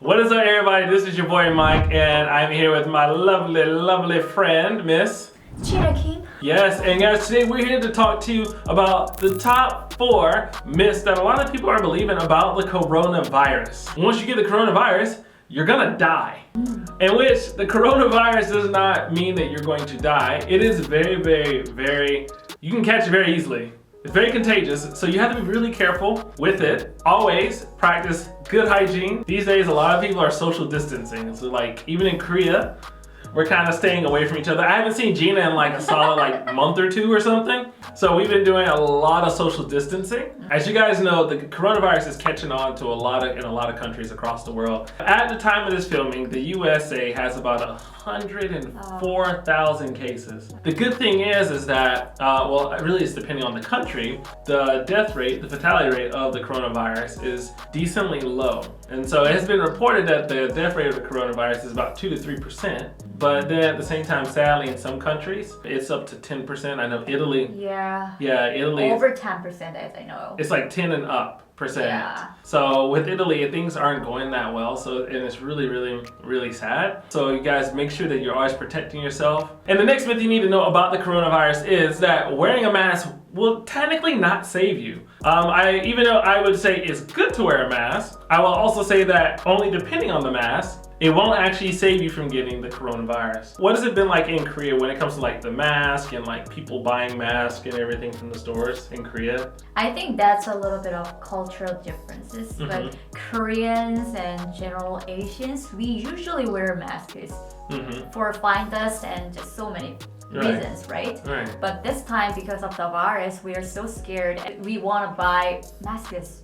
What is up, everybody? This is your boy Mike, and I'm here with my lovely, lovely friend, Miss Jina. Yes, and guys, today we're here to talk to you about the top 4 myths that a lot of people are believing about the coronavirus. Once you get the coronavirus, you're gonna die. In which the coronavirus does not mean that you're going to die. It is very, you can catch it very easily. It's very contagious, so you have to be really careful with it. Always practice good hygiene. These days, a lot of people are social distancing. So like, even in Korea, we're kind of staying away from each other. I haven't seen Jina in like a solid month or 2 or something. So we've been doing a lot of social distancing. As you guys know, the coronavirus is catching on to in a lot of countries across the world. At the time of this filming, the USA has about 104,000 cases. The good thing is that, well, it really is depending on the country, the death rate, the fatality rate of the coronavirus is decently low. And so it has been reported that the death rate of the coronavirus is about 2 to 3%. But then at the same time, sadly, in some countries, it's up to 10%. I know Italy. Yeah, Italy. over 10%, as I know. It's like 10 and up percent. Yeah. So with Italy, things aren't going that well. And it's really sad. So you guys make sure that you're always protecting yourself. And the next myth you need to know about the coronavirus is that wearing a mask will technically not save you. Even though I would say it's good to wear a mask, I will also say that only depending on the mask, it won't actually save you from getting the coronavirus. What has it been like in Korea when it comes to like the mask and like people buying masks and everything from the stores in Korea? I think that's a little bit of cultural differences, but Koreans and general Asians, we usually wear masks for fine dust and just so many reasons, right? But this time, because of the virus, we are so scared. We want to buy masks.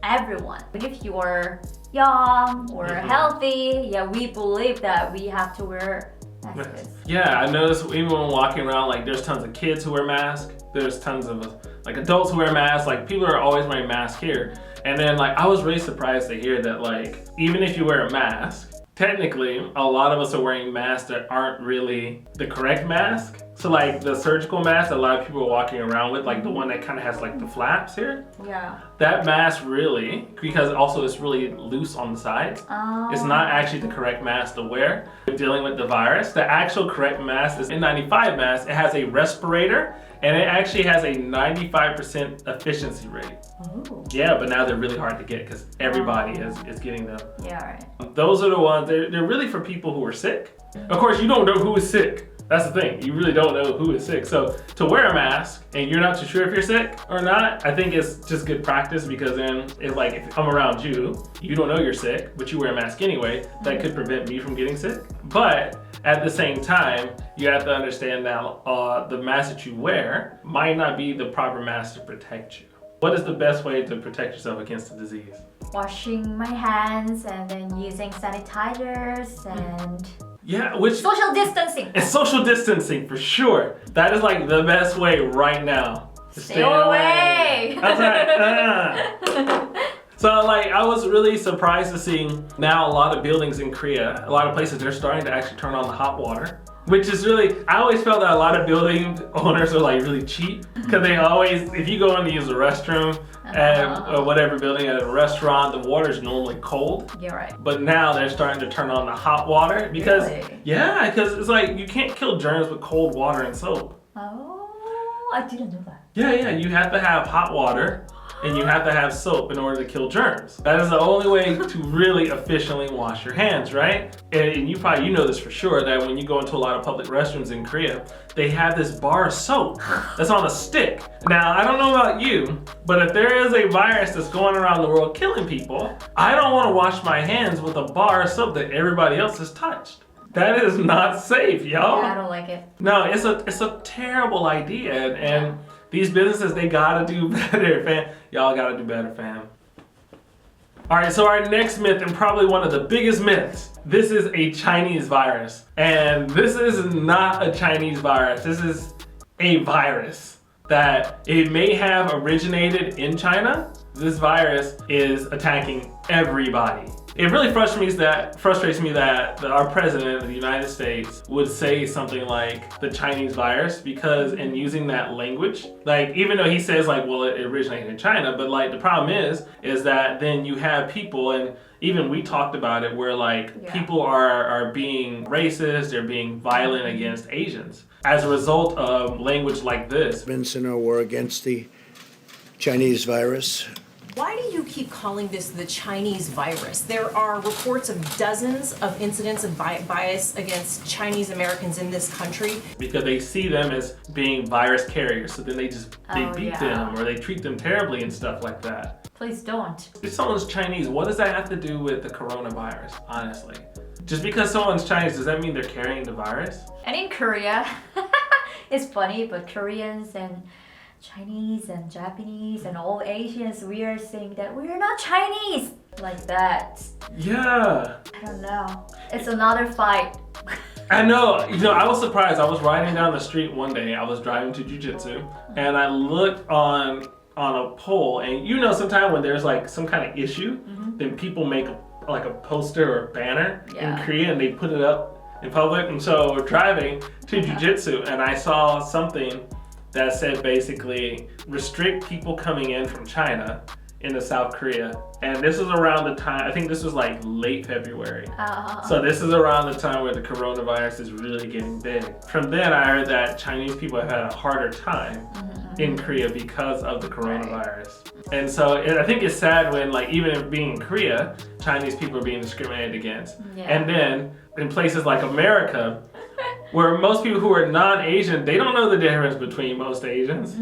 Everyone. But if you are young or healthy, we believe that we have to wear masks. Yeah, I noticed even when walking around, like there's tons of kids who wear masks. There's tons of like adults who wear masks. Like people are always wearing masks here. And then like I was really surprised to hear that like even if you wear a mask, technically, a lot of us are wearing masks that aren't really the correct mask. So like the surgical mask that a lot of people are walking around with, like the one that kind of has like the flaps here. Yeah. That mask really, because also it's really loose on the sides, it's not actually the correct mask to wear. Dealing with the virus, the actual correct mask is N95 mask. It has a respirator and it actually has a 95% efficiency rate. Ooh. Yeah, but now they're really hard to get because everybody is getting them. Yeah, right. Those are the ones, they're really for people who are sick. Of course, you don't know who is sick. That's the thing, you really don't know who is sick. So to wear a mask and you're not too sure if you're sick or not, I think it's just good practice because then it's like if I'm around you, you don't know you're sick, but you wear a mask anyway, that could prevent me from getting sick. But at the same time, you have to understand that the mask that you wear might not be the proper mask to protect you. What is the best way to protect yourself against the disease? Washing my hands and then using sanitizers and social distancing. It's social distancing for sure. That is like the best way right now. Stay away. That's right. So like I was really surprised to see now a lot of buildings in Korea, a lot of places they're starting to actually turn on the hot water. Which is really, I always felt that a lot of building owners are like really cheap because they always, if you go in to use a restroom or whatever building at a restaurant, the water is normally cold. You're right. But now they're starting to turn on the hot water because, because it's like you can't kill germs with cold water and soap. Oh, I didn't know that. Yeah, you have to have hot water and you have to have soap in order to kill germs. That is the only way to really efficiently wash your hands, right? And you know this for sure, that when you go into a lot of public restrooms in Korea, they have this bar of soap that's on a stick. Now, I don't know about you, but if there is a virus that's going around the world killing people, I don't want to wash my hands with a bar of soap that everybody else has touched. That is not safe, y'all. Yeah, I don't like it. No, it's a terrible idea, and these businesses, they gotta do better, fam. Y'all gotta do better, fam. All right, so our next myth, and probably one of the biggest myths, this is a Chinese virus. And this is not a Chinese virus. This is a virus that it may have originated in China. This virus is attacking everybody. It really frustrates me that our president of the United States would say something like the Chinese virus, because in using that language, like even though he says like, well, it originated in China, but like the problem is that then you have people, and even we talked about it, where like people are being racist, they're being violent against Asians as a result of language like this. Vincent, we're against the Chinese virus. Why do you keep calling this the Chinese virus? There are reports of dozens of incidents of bias against Chinese Americans in this country. Because they see them as being virus carriers, so then they beat them or they treat them terribly and stuff like that. Please don't. If someone's Chinese, what does that have to do with the coronavirus, honestly? Just because someone's Chinese, does that mean they're carrying the virus? And in Korea, it's funny, but Koreans and Chinese and Japanese and all Asians, we are saying that we're not Chinese like that. Yeah. I don't know. It's another fight. I know. I was surprised. I was riding down the street one day. I was driving to jiu-jitsu, and I looked on a pole, and sometimes when there's like some kind of issue, then people make like a poster or a banner in Korea, and they put it up in public. And so we're driving to jiu-jitsu, and I saw something that said basically restrict people coming in from China into South Korea. And this was around the time, I think this was like late February. So this is around the time where the coronavirus is really getting big. From then I heard that Chinese people have had a harder time in Korea because of the coronavirus. And so I think it's sad when, like, even being in Korea, Chinese people are being discriminated against. And then in places like America, where most people who are non-Asian, they don't know the difference between most Asians.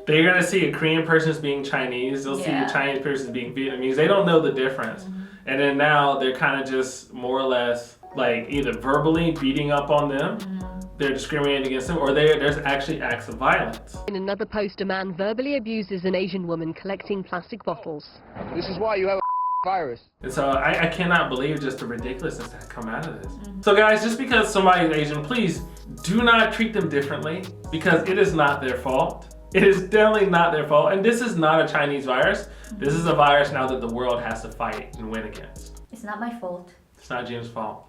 They're gonna see a Korean person as being Chinese, they'll see a Chinese person as being Vietnamese. They don't know the difference. And then now they're kind of just more or less like either verbally beating up on them, they're discriminating against them, or there's actually acts of violence. In another post, a man verbally abuses an Asian woman collecting plastic bottles. This is why you have a virus. And so I cannot believe just the ridiculousness that come out of this. So guys, just because somebody's Asian, please do not treat them differently, because it is not their fault. It is definitely not their fault. And this is not a Chinese virus. This is a virus now that the world has to fight and win against. It's not my fault. It's not Jim's fault.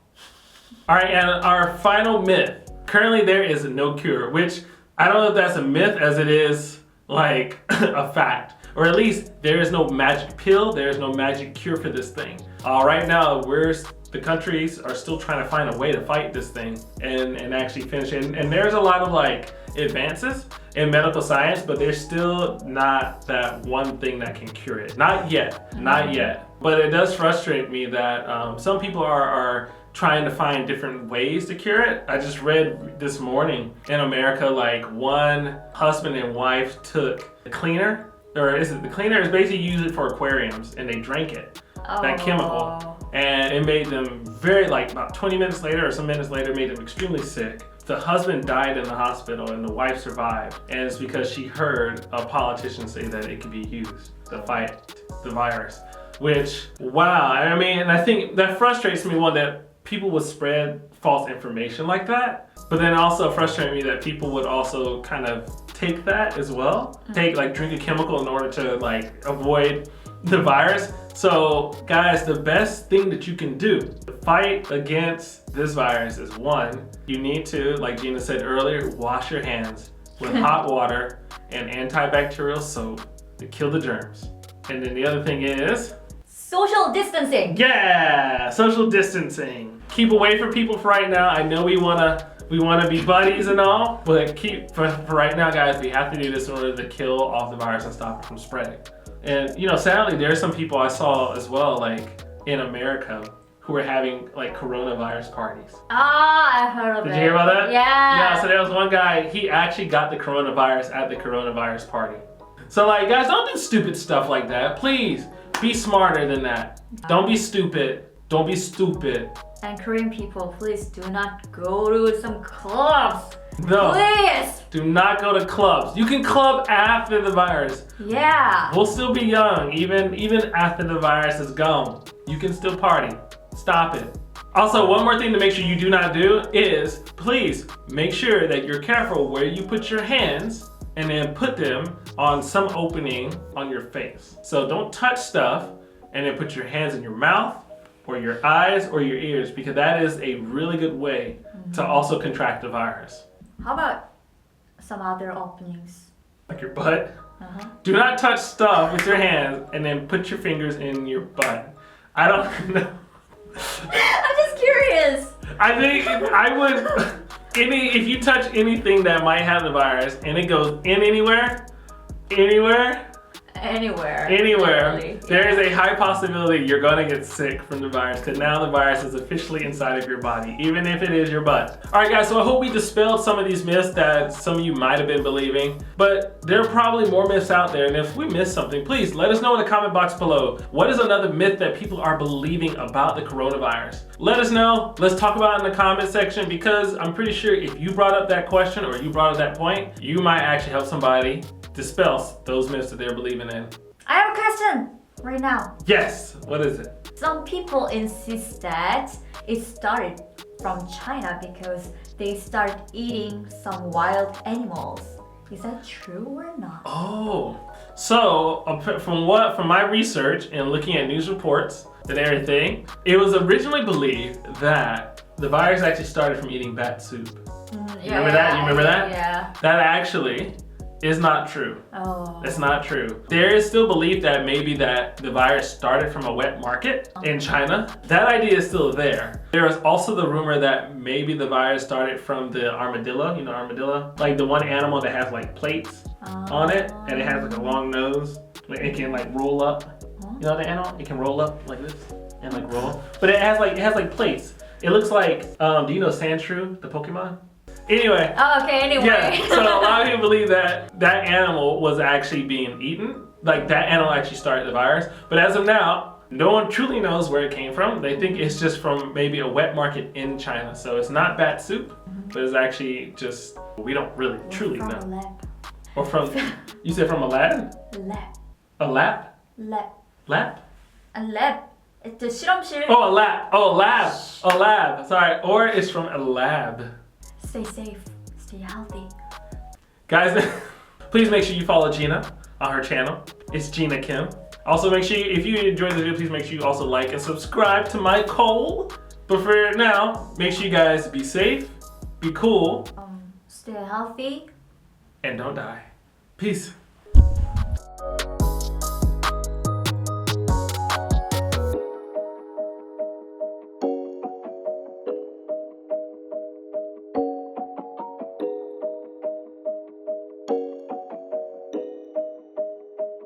All right, and our final myth. Currently there is no cure, which I don't know if that's a myth as it is like a fact. Or at least there is no magic pill, there is no magic cure for this thing. Right now, the countries are still trying to find a way to fight this thing and actually finish it. And there's a lot of like advances in medical science, but there's still not that one thing that can cure it. Not yet, not yet. But it does frustrate me that some people are trying to find different ways to cure it. I just read this morning in America, like one husband and wife took the cleaner, the cleaner is basically used it for aquariums, and they drank it, that chemical. And it made them about 20 minutes later or some minutes later, made them extremely sick. The husband died in the hospital and the wife survived. And it's because she heard a politician say that it could be used to fight the virus. Which, wow, I mean, and I think that frustrates me, one, that people would spread false information like that. But then also frustrates me that people would also kind of take that as well. Drink a chemical in order to like avoid the virus. So guys, the best thing that you can do to fight against this virus is, one, you need to, like Jina said earlier, wash your hands with hot water and antibacterial soap to kill the germs. And then the other thing is social distancing. Yeah, social distancing. Keep away from people for right now. I know we wanna be buddies and all, but for right now, guys, we have to do this in order to kill off the virus and stop it from spreading. And sadly, there's some people I saw as well, like in America, who were having like coronavirus parties. I heard of it. Did you hear about that? Yeah. Yeah, so there was one guy, he actually got the coronavirus at the coronavirus party. So like, guys, don't do stupid stuff like that. Please, be smarter than that. Don't be stupid. Don't be stupid. And Korean people, please do not go to some clubs. No. Please. Do not go to clubs. You can club after the virus. Yeah. We'll still be young, even after the virus is gone. You can still party. Stop it. Also, one more thing to make sure you do not do is, please make sure that you're careful where you put your hands and then put them on some opening on your face. So don't touch stuff and then put your hands in your mouth or your eyes or your ears, because that is a really good way to also contract the virus. How about some other openings? Like your butt. Do not touch stuff with your hands and then put your fingers in your butt. I don't know. I'm just curious. I think I would, if you touch anything that might have the virus and it goes in anywhere, Anywhere. there is a high possibility you're gonna get sick from the virus, because now the virus is officially inside of your body, even if it is your butt. All right, guys, so I hope we dispelled some of these myths that some of you might have been believing, but there are probably more myths out there, and if we missed something, please let us know in the comment box below. What is another myth that people are believing about the coronavirus? Let us know. Let's talk about it in the comment section, because I'm pretty sure if you brought up that question or you brought up that point, you might actually help somebody dispel those myths that they're believing in. I have a question right now. Yes, what is it? Some people insist that it started from China because they started eating some wild animals. Is that true or not? Oh, so from my research and looking at news reports and everything, it was originally believed that the virus actually started from eating bat soup. You remember that? Yeah. That actually is not true. Oh. That's not true. There is still belief that maybe that the virus started from a wet market in China. That idea is still there. There is also the rumor that maybe the virus started from the armadillo. You know armadillo? Like the one animal that has like plates on it, and it has like a long nose. Like it can like roll up. You know the animal? It can roll up like this and like roll. But it has like plates. It looks like, do you know Sandshrew, the Pokemon? Anyway. Oh, okay, anyway. Yeah, so a lot of people believe that that animal was actually being eaten. Like that animal actually started the virus. But as of now, no one truly knows where it came from. They think it's just from maybe a wet market in China. So it's not bat soup, but it's actually just, we don't really truly from know. A lab. Or from, you said from a lab? Lab. A lab? Lab. Lab? A lab. It's a 실험실. Oh, a lab. Oh, a lab. A lab. Sorry. Or it's from a lab. Stay safe. Stay healthy. Guys, please make sure you follow Jina on her channel. It's Jina Kim. Also, make sure if you enjoyed the video, please make sure you also like and subscribe to my Cole. But for now, make sure you guys be safe, be cool, Stay healthy. and don't die. Peace.